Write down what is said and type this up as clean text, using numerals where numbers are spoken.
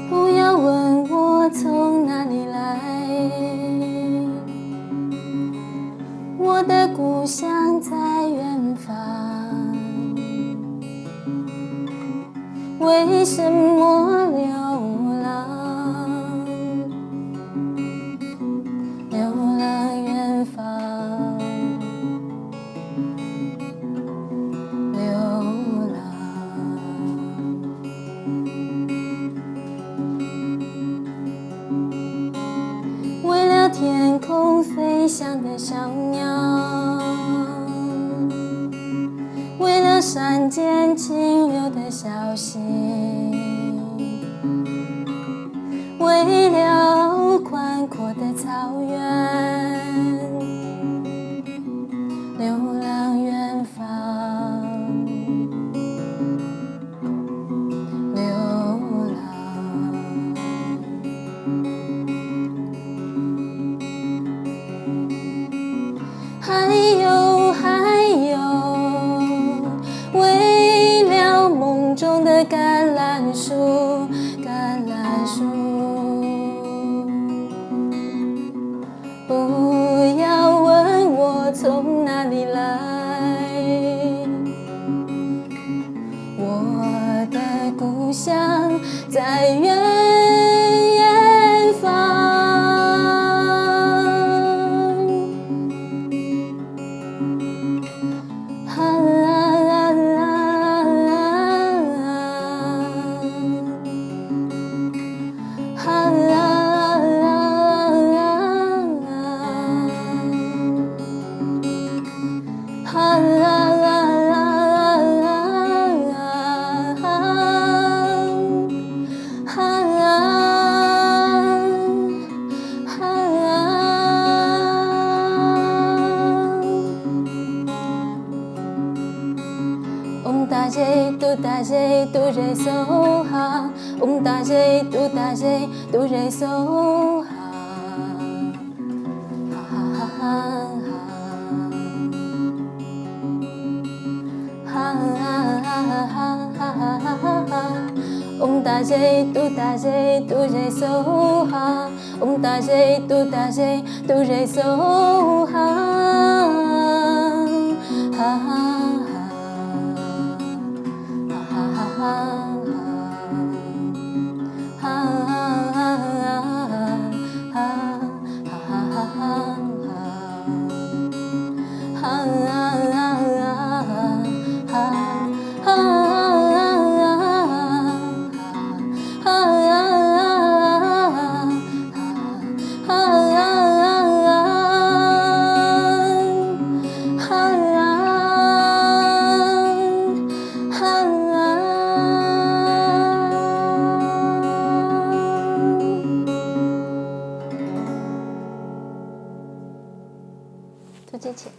不要问我从哪里来，我的故乡在远方。为什么流浪？流浪远方，流浪。为了天空飞翔的小鸟，为了山间清流的小溪，为了宽阔的草原，流浪远方，流浪。还有，为了梦中的橄榄树，橄榄树。不要问我从哪里来，我的故乡在远方。大姐嘟大姐嘟人手哈，大姐嘟大姐嘟人手哈，哈哈哈哈哈哈哈哈。大姐嘟大姐嘟人手哈，大姐嘟大姐嘟人手哈，哈哈。就这钱。